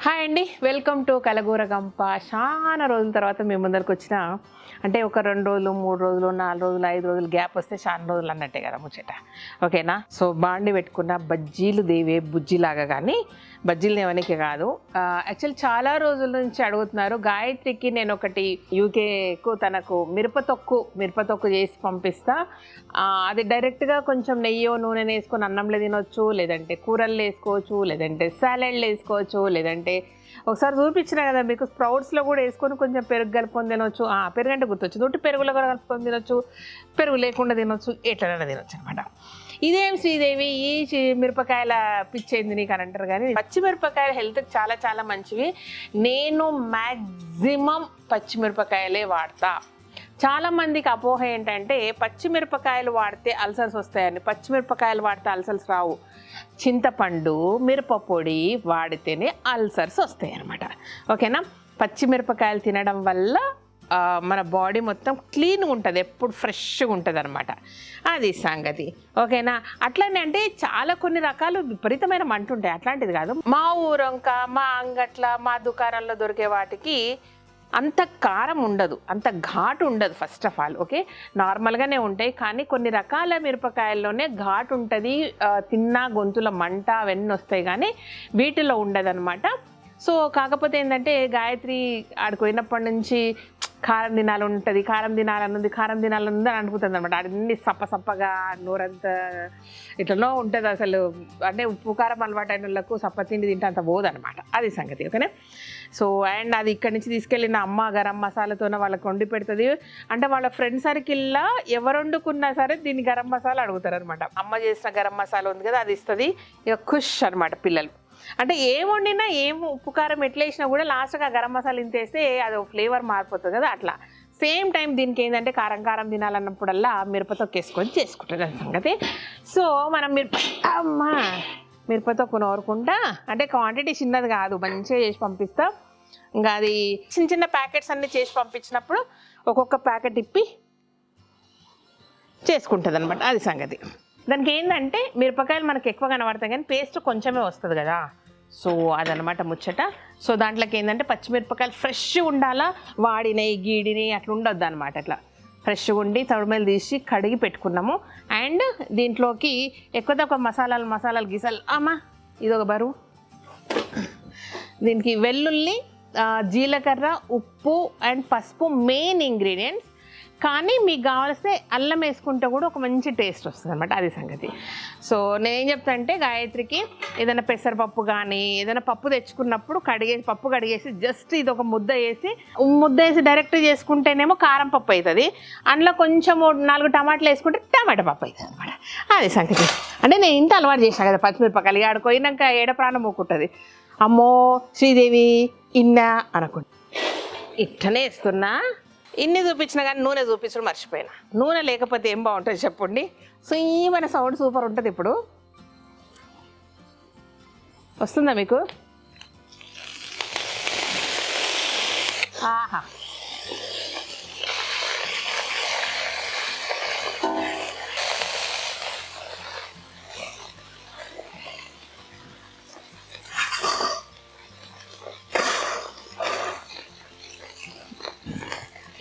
Hi అండి, welcome to కలగూర గంప. చాలా రోజుల తర్వాత మీ ముందరికి వచ్చిన అంటే ఒక 2 రోజులు 3 రోజులు 4 రోజులు 5 రోజులు గ్యాప్ వస్తే చాలా రోజులు అన్నట్టే కదా ముచ్చట. ఓకేనా? సో బాండి పెట్టుకున్న బజ్జీలు దేవే బుజ్జిలాగా, కానీ బజ్జీలు దేవనికి కాదు. యాక్చువల్ చాలా రోజుల నుంచి అడుగుతున్నారు. గాయత్రికి నేను ఒకటి యూకేకు తనకు మిరపతొక్కు చేసి పంపిస్తా. అది డైరెక్ట్గా కొంచెం నెయ్యో నూనె వేసుకొని అన్నంలో తినొచ్చు, లేదంటే కూరల్లో వేసుకోవచ్చు, లేదంటే సాలెడ్లో వేసుకోవచ్చు, లేదంటే ఒకసారి చూపించిన కదా మీకు స్ప్రౌట్స్లో కూడా వేసుకొని కొంచెం పెరుగు కలుపుకొని తినొచ్చు. పెరుగు అంటే గుర్తొచ్చు, తోటి పెరుగులో కూడా కలుపుకొని తినొచ్చు, పెరుగు లేకుండా తినొచ్చు, ఎట్లైనా తినొచ్చు అనమాట. ఇదేం శ్రీదేవి ఈ మిరపకాయల పిచ్చేంది నీకు అని అంటారు, కానీ పచ్చిమిరపకాయలు హెల్త్కి చాలా చాలా మంచివి. నేను మ్యాక్సిమం పచ్చిమిరపకాయలే వాడతా. చాలామందికి అపోహ ఏంటంటే పచ్చిమిరపకాయలు వాడితే అల్సర్స్ వస్తాయని. పచ్చిమిరపకాయలు వాడితే అల్సర్స్ రావు, చింతపండు మిరప పొడి వాడితేనే అల్సర్స్ వస్తాయి అన్నమాట. ఓకేనా? పచ్చిమిరపకాయలు తినడం వల్ల మన బాడీ మొత్తం క్లీన్గా ఉంటుంది, ఎప్పుడు ఫ్రెష్గా ఉంటుంది అనమాట. అది సంగతి. ఓకేనా? అట్లనే అంటే చాలా కొన్ని రకాలు విపరీతమైన మంట ఉంటాయి, అట్లాంటిది కాదు. మా ఊరంక మా అంగట్ల మా దుకాణంలో దొరికే వాటికి అంత కారం ఉండదు, అంత ఘాటు ఉండదు. ఫస్ట్ ఆఫ్ ఆల్ ఓకే, నార్మల్గానే ఉంటాయి. కానీ కొన్ని రకాల మిరపకాయల్లోనే ఘాటు ఉంటుంది, తిన్నా గొంతుల మంట అవన్నీ వస్తాయి, కానీ వీటిలో ఉండదన్నమాట. సో కాకపోతే ఏంటంటే గాయత్రి ఆడికి పోయినప్పటి నుంచి కారం తినాలని అని అనుకుంటుంది అనమాట. అన్ని సప్పగా నోరంతా ఇట్లనో ఉంటుంది అసలు. అంటే ఉప్పు కారం అలవాటైన వాళ్ళకు సప్ప తిండి తింటే అంత పోదనమాట. అది సంగతి. ఓకేనా? సో అండ్ అది ఇక్కడి నుంచి తీసుకెళ్ళిన అమ్మ గరం మసాలాతోనే వాళ్ళకి వండి పెడుతుంది. అంటే వాళ్ళ ఫ్రెండ్ సర్కిల్లో ఎవరు వండుకున్నా సరే దీన్ని గరం మసాలా అడుగుతారు అనమాట. అమ్మ చేసిన గరం మసాలా ఉంది కదా, అది ఇస్తుంది. ఇక ఖుష్ అనమాట పిల్లలు. అంటే ఏం వండినా ఏం ఉప్పు కారం ఎట్లా వేసినా కూడా లాస్ట్గా గరం మసాలా ఇంతేస్తే అది ఫ్లేవర్ మారిపోతుంది కదా, అట్లా. సేమ్ టైం దీనికి ఏంటంటే కారం తినాలన్నప్పుడల్లా మిరపతొక్కు వేసుకొని చేసుకుంటుంది అది సంగతి. సో మనం మిరపతొక్కు నోరుకుంటా, అంటే క్వాంటిటీ చిన్నది కాదు, మంచిగా చేసి పంపిస్తాం. ఇంకా అది చిన్న ప్యాకెట్స్ అన్నీ చేసి పంపించినప్పుడు ఒక్కొక్క ప్యాకెట్ ఇప్పి చేసుకుంటుంది అనమాట. అది సంగతి. దానికి ఏంటంటే మిరపకాయలు మనకు ఎక్కువ కనబడతాయి, కానీ పేస్ట్ కొంచెమే వస్తుంది కదా. సో అదనమాట ముచ్చట. సో దాంట్లోకి ఏంటంటే పచ్చిమిరపకాయలు ఫ్రెష్ ఉండాలా, వాడినవి గీడినవి అట్లా ఉండొద్దు అనమాట. అట్లా ఫ్రెష్గా ఉండి తొడిమేలు తీసి కడిగి పెట్టుకున్నాము. అండ్ దీంట్లోకి ఎక్కువ తక్కువ మసాలాలు గీసాలు ఇదొక బరువు. దీనికి వెల్లుల్లి, జీలకర్ర, ఉప్పు అండ్ పసుపు మెయిన్ ఇంగ్రీడియంట్స్. కానీ మీకు కావాల్స్తే అల్లం వేసుకుంటే కూడా ఒక మంచి టేస్ట్ వస్తుంది అనమాట. అది సంగతి. సో నేనేం చెప్తా అంటే గాయత్రికి ఏదైనా పెసరపప్పు కానీ ఏదైనా పప్పు తెచ్చుకున్నప్పుడు పప్పు కడిగేసి జస్ట్ ఇది ఒక ముద్ద వేసి డైరెక్ట్ చేసుకుంటేనేమో కారం పప్పు అవుతుంది. అందులో కొంచెం 4 టమాటాలు వేసుకుంటే టమాటా పప్పు అవుతుంది అనమాట. అది సంగతి. అంటే నేను ఇంత అలవాటు చేశాను కదా పచ్చిమిరపకాయలు. ఆడికి పోయినాక ఏడ ప్రాణం మొక్కుంటుంది. అమ్మో శ్రీదేవి ఇన్నా అనుకుంటా ఇట్లనే వేస్తున్నా. ఇన్ని చూపించినా కానీ నూనె చూపించడం మర్చిపోయినా. నూనె లేకపోతే ఏం బాగుంటుంది చెప్పండి. సో ఈ మన సౌండ్ సూపర్ ఉంటుంది. ఇప్పుడు వస్తుందా మీకు? ఆహా,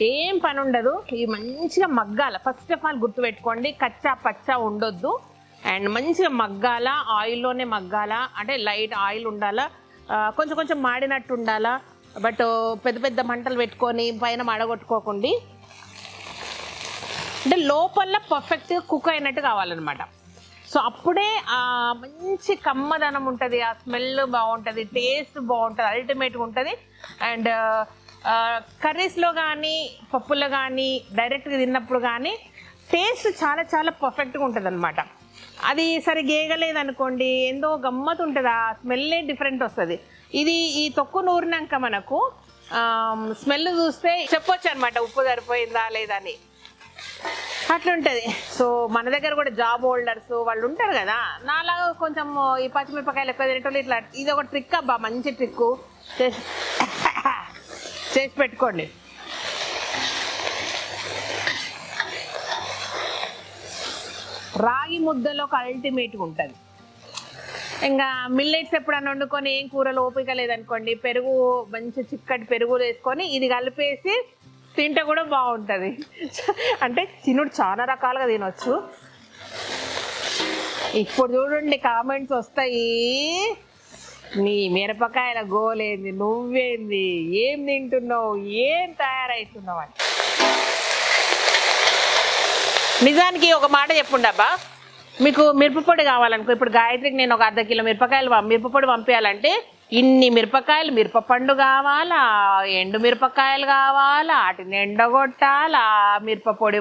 ఏం పని ఉండదు. ఇవి మంచిగా మగ్గాల. ఫస్ట్ ఆఫ్ ఆల్ గుర్తుపెట్టుకోండి, కచ్చా పచ్చా ఉండొద్దు. అండ్ మంచిగా మగ్గాల, ఆయిల్లోనే మగ్గాల. అంటే లైట్ ఆయిల్ ఉండాలా, కొంచెం మాడినట్టు ఉండాలా. బట్ పెద్ద మంటలు పెట్టుకొని పైన మాడగొట్టుకోకండి. అంటే లోపల పర్ఫెక్ట్గా కుక్ అయినట్టు కావాలన్నమాట. సో అప్పుడే మంచి కమ్మదనం ఉంటుంది, ఆ స్మెల్ బాగుంటుంది, టేస్ట్ బాగుంటుంది, అల్టిమేట్గా ఉంటుంది. అండ్ కర్రీస్లో కానీ పప్పులో కానీ డైరెక్ట్గా తిన్నప్పుడు కానీ టేస్ట్ చాలా చాలా పర్ఫెక్ట్గా ఉంటుంది అనమాట. అది సరిగ్గా ఏగలేదనుకోండి, ఏందో గమ్మత్ ఉంటుంది, ఆ స్మెల్లే డిఫరెంట్ వస్తుంది. ఈ తొక్కు నూరినాక మనకు స్మెల్ చూస్తే చెప్పొచ్చు అనమాట ఉప్పు సరిపోయిందా లేదా అని. అట్లుంటుంది. సో మన దగ్గర కూడా జాబ్ హోల్డర్స్ వాళ్ళు ఉంటారు కదా, నాలాగా కొంచెం ఈ పచ్చిమిరపకాయలు ఎక్కువ తినేటోళ్ళు ఇట్లా. ఇది ఒక ట్రిక్ అబ్బా, మంచి ట్రిక్కు చేసి పెట్టుకోండి. రాగి ముద్దలో ఒక అల్టిమేట్గా ఉంటుంది. ఇంకా మిల్లెట్స్ ఎప్పుడన్నా వండుకొని ఏం కూరలు ఓపిక లేదనుకోండి, పెరుగు మంచి చిక్కటి పెరుగు వేసుకొని ఇది కలిపేసి తింటే కూడా బాగుంటుంది. అంటే తినుడు చాలా రకాలుగా తినొచ్చు. ఇప్పుడు చూడండి కామెంట్స్ వస్తాయి, నీ మిరపకాయల గోలేంది, నువ్వేంది, ఏం తింటున్నావు, ఏం తయారవుతున్నావు అని. నిజానికి ఒక మాట చెప్పుండి అబ్బా, మీకు మిరపపొడి కావాలనుకో, ఇప్పుడు గాయత్రికి నేను ఒక 1/2 కిలో మిరపపొడి పంపించాలంటే ఇన్ని మిరపకాయలు, మిరపపండు కావాలా, ఎండు మిరపకాయలు కావాలా, వాటిని ఎండగొట్టాలా, మిరపపొడి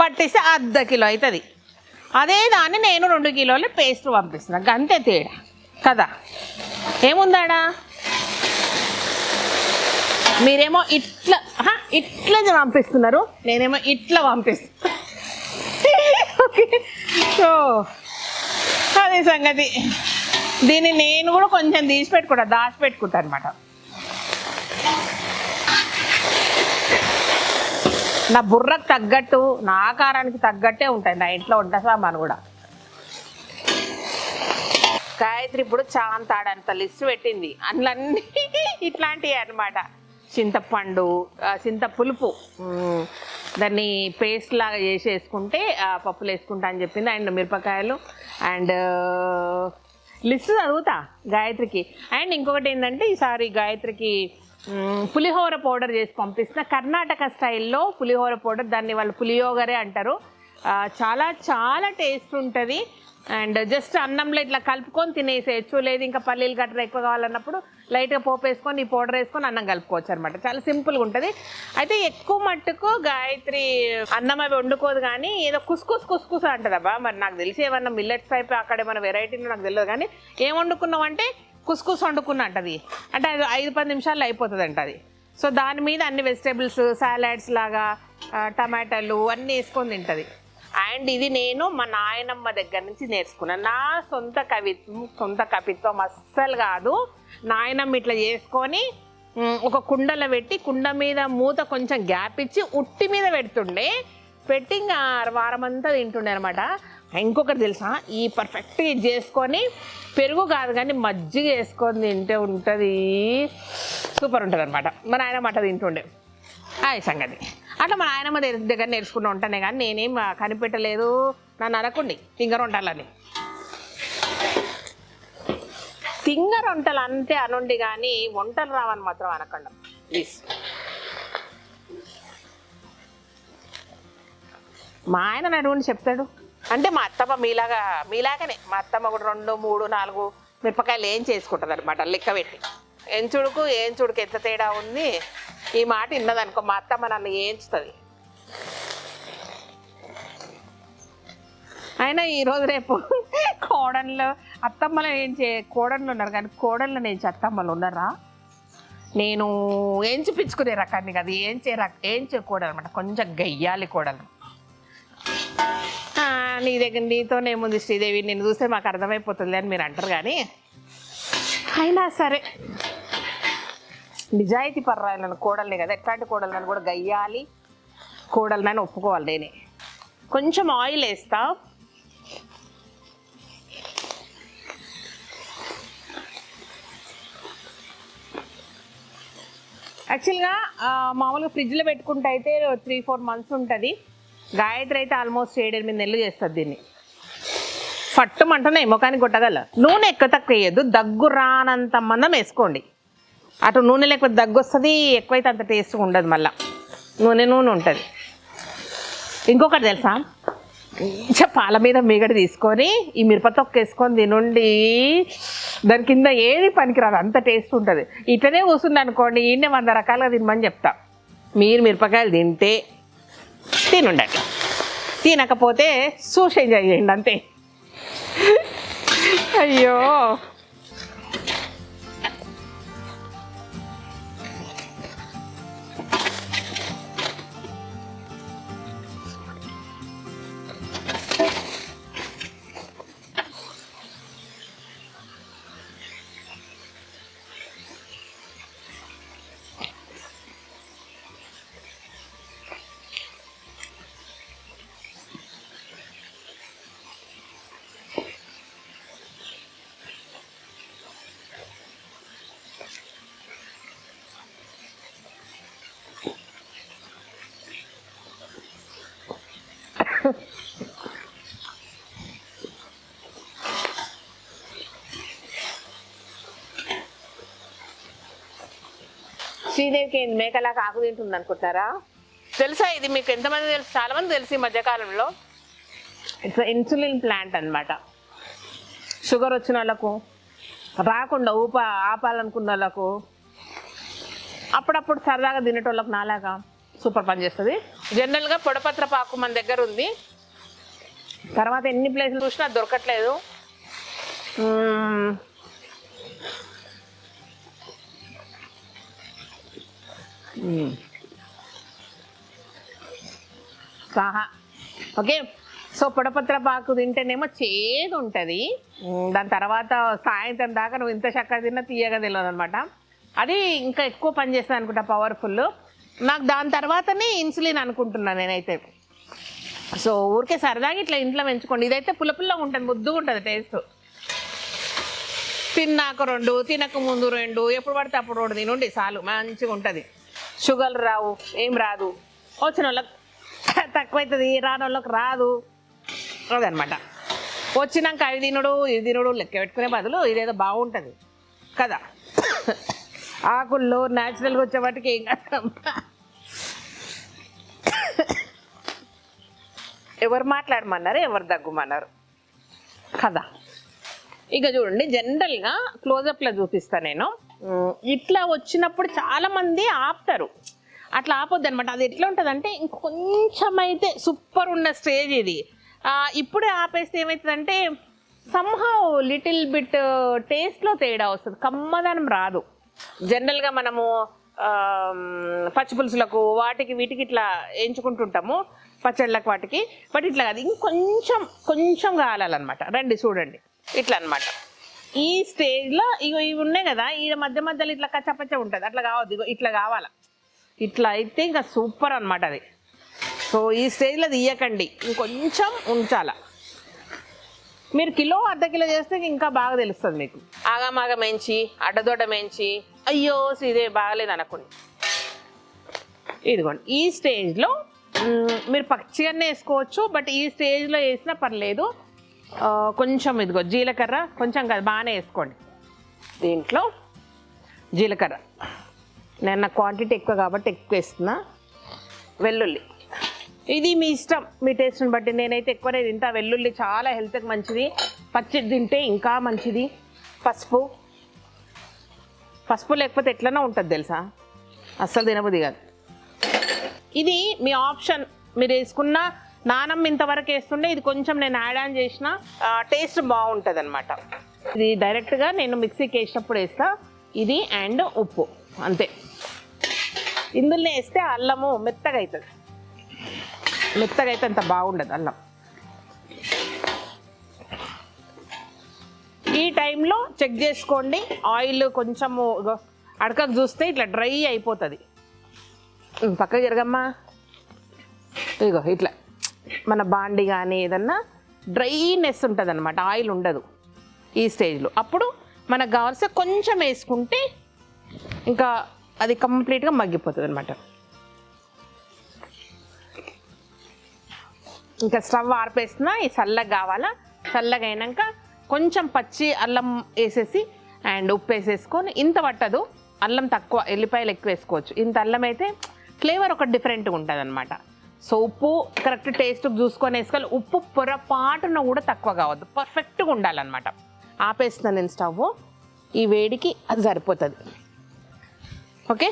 పట్టిస్తే 1/2 కిలో అవుతుంది. అదే దాన్ని నేను 2 కిలోల పేస్ట్ పంపిస్తున్నాను, అంతే తేడా కదా. ఏముందాడా, మీరేమో ఇట్లా పంపిస్తున్నారు, నేనేమో ఇట్లా పంపిస్తాను. ఓకే, సో అదే సంగతి. దీన్ని నేను కూడా కొంచెం దాచిపెట్టుకుంటా అనమాట. నా బుర్రకు తగ్గట్టు, నా ఆకారానికి తగ్గట్టే ఉంటాయి నా ఇంట్లో వంట సామాను కూడా. గాయత్రి ఇప్పుడు చాంతాడంత లిస్ట్ పెట్టింది, అందులన్నీ ఇట్లాంటివి అనమాట. చింతపండు, చింతపులుపు, దాన్ని పేస్ట్ లాగా చేసేసుకుంటే పప్పులు వేసుకుంటా అని చెప్పింది. అండ్ మిరపకాయలు, అండ్ లిస్ట్ చదువుతా గాయత్రికి. అండ్ ఇంకొకటి ఏంటంటే, ఈసారి గాయత్రికి పులిహోర పౌడర్ చేసి పంపిస్తున్న, కర్ణాటక స్టైల్లో పులిహోర పౌడర్, దాన్ని వాళ్ళు పులియోగరే అంటారు. చాలా చాలా టేస్ట్ ఉంటుంది. అండ్ జస్ట్ అన్నంలో ఇట్లా కలుపుకొని తినేసేయచ్చు, లేదు ఇంకా పల్లీలు గట్రా ఎక్కువ కావాలన్నప్పుడు లైట్గా పోపు వేసుకొని ఈ పౌడర్ వేసుకొని అన్నం కలుపుకోవచ్చు అనమాట. చాలా సింపుల్గా ఉంటుంది. అయితే ఎక్కువ మట్టుకు గాయత్రి అన్నం అవి వండుకోదు, కానీ ఏదో కుస్కుస్ అంటదబ్బా. మరి నాకు తెలిసి ఏమన్నా మిల్లెట్స్ టైప్ అక్కడ ఏమైనా వెరైటీని నాకు తెలియదు, కానీ ఏం వండుకున్నావు అంటే కుస్కుస్ వండుకున్నా అంటది. అంటే అది 5-10 నిమిషాల్లో అయిపోతుంది అంటది. సో దాని మీద అన్ని వెజిటేబుల్స్, సాలాడ్స్ లాగా టమాటాలు అన్నీ వేసుకొని తింటుంది. అండ్ ఇది నేను మా నాయనమ్మ దగ్గర నుంచి నేర్చుకున్నాను. నా సొంత కవిత్వం అస్సలు కాదు. నాయనమ్మ ఇట్లా చేసుకొని ఒక కుండలో పెట్టి, కుండ మీద మూత కొంచెం గ్యాప్ ఇచ్చి ఉట్టి మీద పెట్టి ఇంకా వారమంతా తింటుండే అనమాట. ఇంకొకటి తెలుసా, ఈ పర్ఫెక్ట్గా ఇది చేసుకొని పెరుగు కాదు కానీ మజ్జిగ వేసుకొని తింటే ఉంటుంది, సూపర్ ఉంటుంది అనమాట. మా నాయనమ్మ అట్లా తింటుండే. అది సంగతి. అట్లా మా నాయనమ్మ దగ్గర నేర్చుకుంటూ ఉంటానే, కానీ నేనేం కనిపెట్టలేదు. నన్ను అనకుండి తింగర వంటలని. తింగర వంటలు అంతే అనుండి, కానీ వంటలు రావని మాత్రం అనకండి ప్లీజ్. మా ఆయన నడుగుండి చెప్తాడు. అంటే మా అత్తమ్మ మీలాగనే మా అత్తమ్మ కూడా 2, 3, 4 మిరపకాయలు ఏం చేసుకుంటుంది అనమాట లెక్క పెట్టి. ఎంచుడుకు ఎంత తేడా ఉంది. ఈ మాట విన్నదనుకో మా అత్తమ్మ నన్ను ఏంచుతుంది. అయినా ఈరోజు రేపు కోడళ్ళు అత్తమ్మలు కోడళ్ళు ఉన్నారు, కానీ కోడళ్ళు అత్తమ్మలు ఉన్నారా? నేను ఏంచిపించుకునే రకాన్ని కదా, ఏంచే కోడలు అనమాట, కొంచెం గయ్యాలి కోడలు. నీతోనేముంది శ్రీదేవి, నేను చూస్తే మాకు అర్థమైపోతుంది అని మీరు అంటారు, కానీ అయినా సరే నిజాయితీ పర్రాయలను కోడల్ని కదా, ఎట్లాంటి కోడలను కూడా గయ్యాలి కోడలని ఒప్పుకోవాలి. నేనే కొంచెం ఆయిల్ వేస్తా. యాక్చువల్గా మామూలుగా ఫ్రిడ్జ్లో పెట్టుకుంటే అయితే 3-4 మంత్స్ ఉంటుంది. గాయత్రి అయితే ఆల్మోస్ట్ 7-8 నెలలు చేస్తుంది దీన్ని. పట్టుమంటనే ముఖానికి కొట్టగల. నూనె ఎక్కువ తక్కువ వేయద్దు, దగ్గు రానంత మందం వేసుకోండి. అటు నూనె లేకపోతే దగ్గు వస్తుంది, ఎక్కువైతే అంత టేస్ట్గా ఉండదు. మళ్ళీ నూనె ఉంటుంది. ఇంకొకటి తెలుసా, కొంచెం పాల మీద మీగడ తీసుకొని ఈ మిరపతొక్క వేసుకొని తినుండి, దాని కింద ఏది పనికిరాదు, అంత టేస్ట్ ఉంటుంది. ఇట్లనే కూర్చుంది అనుకోండి, ఈయనే 100 రకాలుగా తినమని చెప్తా. మీరు మిరపకాయలు తింటే తినుండండి, తినకపోతే చూసి ఎంజాయ్ చేయండి అంతే. అయ్యో శ్రీదేవికి ఏంది మేకలాగా ఆకు తింటుంది అనుకుంటారా? తెలుసా ఇది మీకు ఎంతమంది తెలుసు? చాలా మంది తెలుసు ఈ మధ్యకాలంలో. ఇట్స్ ఇన్సులిన్ ప్లాంట్ అనమాట. షుగర్ వచ్చిన వాళ్ళకు, రాకుండా ఆపాలనుకున్న వాళ్ళకు, అప్పుడప్పుడు సరదాగా తినేటోళ్ళకు నాలాగా సూపర్ పని చేస్తుంది. జనరల్గా పొడపత్ర పాకు మన దగ్గర ఉంది. తర్వాత ఎన్ని ప్లేసులు చూసినా దొరకట్లేదు. సాహా. ఓకే, సో పొడపత్ర పాకు తింటేనేమో చేదు ఉంటుంది. దాని తర్వాత సాయంత్రం దాకా నువ్వు ఇంత చక్కగా తిన్నా తీయగా తెలియదు అనమాట. అది ఇంకా ఎక్కువ పనిచేస్తుంది అనుకుంటా, పవర్ఫుల్. నాకు దాని తర్వాతనే ఇన్సులిన్ అనుకుంటున్నాను నేనైతే. సో ఊరికే సరదాగా ఇట్లా ఇంట్లో పెంచుకోండి. ఇదైతే పుల్లగా ఉంటుంది, ముద్దుగా ఉంటుంది టేస్ట్. తిన్నాక 2, తినక ముందు 2, ఎప్పుడు పడితే అప్పుడు 2 తినండి చాలు, మంచిగా ఉంటుంది. షుగర్ రావు, ఏం రాదు. వచ్చిన వాళ్ళకి తక్కువవుతుంది, రాని వాళ్ళకి రాదు. అదనమాట. వచ్చినాక అవి తినడు ఇది తినడు లెక్క పెట్టుకునే బదులు ఇదేదో బాగుంటుంది కదా. ఆకుల్లో న్యాచురల్గా వచ్చే వాటికి ఏం కాదమ్మా. ఎవరు మాట్లాడమన్నారు, ఎవరు దగ్గుమన్నారు కదా. ఇక చూడండి, జనరల్గా క్లోజప్లో చూపిస్తాను నేను. ఇట్లా వచ్చినప్పుడు చాలామంది ఆపుతారు. అట్లా ఆపొద్దు అనమాట. అది ఎట్లా ఉంటుంది అంటే ఇంకొంచెం అయితే సూపర్ ఉన్న స్టేజ్ ఇది. ఇప్పుడే ఆపేస్తే ఏమవుతుందంటే సమ్హౌ లిటిల్ బిట్ టేస్ట్లో తేడా వస్తుంది, కమ్మదనం రాదు. జనరల్గా మనము పచ్చిపులుసులకు వాటికి వీటికి ఇట్లా ఎంచుకుంటుంటాము, పచ్చళ్ళకు వాటికి. బట్ ఇట్లా కాదు, ఇంకొంచెం కావాలన్నమాట. రండి చూడండి, ఇట్లా అనమాట. ఈ స్టేజ్లో ఇవి ఉన్నాయి కదా, ఈ మధ్యలో ఇట్లా కచ్చపచ్చ ఉంటుంది, అట్లా కావద్దు. ఇగో ఇట్లా కావాలా, ఇట్లా అయితే ఇంకా సూపర్ అనమాట అది. సో ఈ స్టేజ్లో తీయకండి, ఇంకొంచెం ఉంచాల. మీరు కిలో అర్ధ కిలో చేస్తే ఇంకా బాగా తెలుస్తుంది మీకు. ఆగమాగ మెంచి అడ్డదొడ్డ మెంచి అయ్యో ఇదే బాగలేదు అనుకోండి. ఇదిగోండి, ఈ స్టేజ్లో మీరు పచ్చిగానే వేసుకోవచ్చు, బట్ ఈ స్టేజ్లో వేసినా పర్లేదు. కొంచెం ఇదిగో జీలకర్ర, కొంచెం కాదు బాగానే వేసుకోండి. దీంట్లో జీలకర్ర నేను క్వాంటిటీ ఎక్కువ కాబట్టి ఎక్కువ వేస్తున్నా. వెల్లుల్లి ఇది మీ ఇష్టం, మీ టేస్ట్ని బట్టి. నేనైతే ఎక్కువనే తింటా వెల్లుల్లి, చాలా హెల్త్కి మంచిది. పచ్చిది తింటే ఇంకా మంచిది. పసుపు లేకపోతే ఎట్లనే ఉంటుంది తెలుసా, అస్సలు తినబుద్ధి కాదు. ఇది మీ ఆప్షన్, మీరు వేసుకున్న. నానమ్మ ఇంతవరకు వేస్తుండే, ఇది కొంచెం నేను యాడ్ ఆన్ చేసిన, టేస్ట్ బాగుంటుంది అనమాట. ఇది డైరెక్ట్గా నేను మిక్సీకి వేసినప్పుడు వేస్తా. ఇది అండ్ ఉప్పు అంతే. ఇందులో వేస్తే అల్లము మెత్తగా అవుతుంది, అంత బాగుండదు అల్లం. ఈ టైంలో చెక్ చేసుకోండి, ఆయిల్ కొంచెము అడకకు చూస్తే ఇట్లా డ్రై అయిపోతుంది. పక్కకు జరగమ్మా. ఇగో ఇట్లా మన బాండి కానీ ఏదన్నా డ్రైనెస్ ఉంటుంది అనమాట, ఆయిల్ ఉండదు ఈ స్టేజ్లో. అప్పుడు మనకు కావాల్సిన కొంచెం వేసుకుంటే ఇంకా అది కంప్లీట్గా మగ్గిపోతుంది అనమాట. ఇంకా స్టవ్ ఆర్పేస్తున్నా. ఈ చల్లగా కావాలా, చల్లగా అయినాక కొంచెం పచ్చి అల్లం వేసేసి అండ్ ఉప్పు వేసేసుకొని, ఇంత పట్టదు అల్లం, తక్కువ ఎల్లిపాయలు ఎక్కువ వేసుకోవచ్చు. ఇంత అల్లం అయితే ఫ్లేవర్ ఒక డిఫరెంట్గా ఉంటుంది అనమాట. సో ఉప్పు కరెక్ట్ టేస్ట్ చూసుకొని వేసుకోవాలి. ఉప్పు పొరపాటున కూడా తక్కువ కావద్దు, పర్ఫెక్ట్గా ఉండాలన్నమాట. ఆపేస్తున్నాను నేను స్టవ్. ఈ వేడికి అది సరిపోతుంది. ఓకే,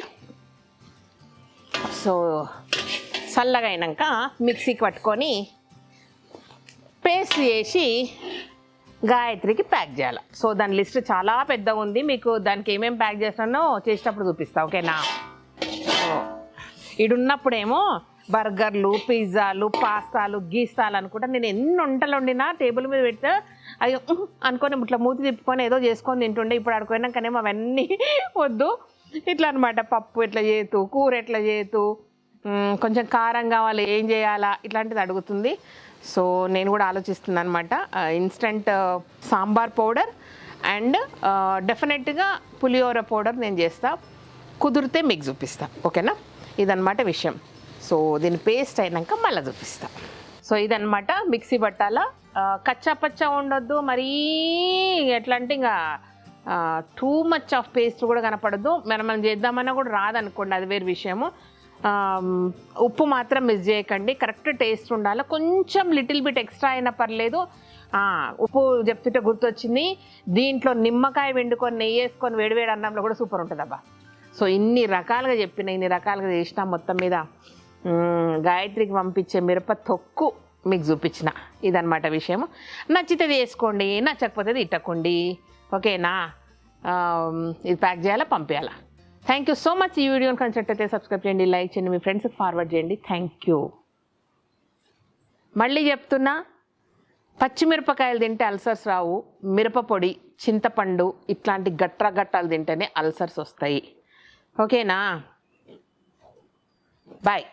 సో చల్లగా అయినాక మిక్సీకి పట్టుకొని పేస్ట్ చేసి గాయత్రికి ప్యాక్ చేయాలి. సో దాని లిస్ట్ చాలా పెద్దగా ఉంది, మీకు దానికి ఏమేమి ప్యాక్ చేస్తానో చేసేటప్పుడు చూపిస్తా. ఓకేనా? ఇడున్నప్పుడేమో బర్గర్లు, పిజ్జాలు, పాస్తాలు, గీస్తాలు అనుకుంటా. నేను ఎన్ని వంటలు వండినా టేబుల్ మీద పెడితే అది అనుకొని ఇట్లా మూతి తిప్పుకొని ఏదో చేసుకొని తింటుండే. ఇప్పుడు ఆడుకోయినాకనేమో అవన్నీ వద్దు. ఇట్లా అనమాట, పప్పు ఎట్లా చేతు, కూర ఎట్లా చేతు, కొంచెం కారం కావాలి, ఏం చేయాలా, ఇట్లాంటిది అడుగుతుంది. సో నేను కూడా ఆలోచిస్తున్నాను అనమాట. ఇన్స్టెంట్ సాంబార్ పౌడర్ అండ్ డెఫినెట్గా పులిహోర పౌడర్ నేను చేస్తా. కుదిరితే మీకు చూపిస్తా. ఓకేనా? ఇదన్నమాట విషయం. సో దీని పేస్ట్ అయినాక మళ్ళీ చూపిస్తా. సో ఇదనమాట మిక్సీ పట్టాల. కచ్చా పచ్చా ఉండొద్దు, మరీ ఎట్లా అంటే ఇంకా టూ మచ్ ఆఫ్ పేస్ట్ కూడా కనపడద్దు. మనం చేద్దామన్నా కూడా రాదనుకోండి, అది వేరే విషయము. ఉప్పు మాత్రం మిస్ చేయకండి, కరెక్ట్ టేస్ట్ ఉండాలి. కొంచెం లిటిల్ బిట్ ఎక్స్ట్రా అయినా పర్లేదు. ఉప్పు చెప్తుంటే గుర్తొచ్చింది, దీంట్లో నిమ్మకాయ వెండుకొని నెయ్యి వేసుకొని వేడివేడి అన్నంలో కూడా సూపర్ ఉంటుంది అబ్బా. సో ఇన్ని రకాలుగా ఇన్ని రకాలుగా చేసిన మొత్తం మీద గాయత్రికి పంపించే మిరప తొక్కు మీకు చూపించిన. ఇదనమాట విషయం. నచ్చితే వేసుకోండి, నచ్చకపోతే ఇట్టకండి, ఓకేనా. ఇది ప్యాక్ చేయాలా, పంపించాలా. Thank you so much. ఈ వీడియోని నచ్చినట్టయితే సబ్స్క్రైబ్ చేయండి, లైక్ చేయండి, మీ ఫ్రెండ్స్కి ఫార్వర్డ్ చేయండి. Thank you. మళ్ళీ చెప్తున్నా, పచ్చిమిరపకాయలు తింటే అల్సర్స్ రావు. మిరప పొడి, చింతపండు ఇట్లాంటి గట్టాలు తింటేనే అల్సర్స్ వస్తాయి, ఓకేనా. బాయ్.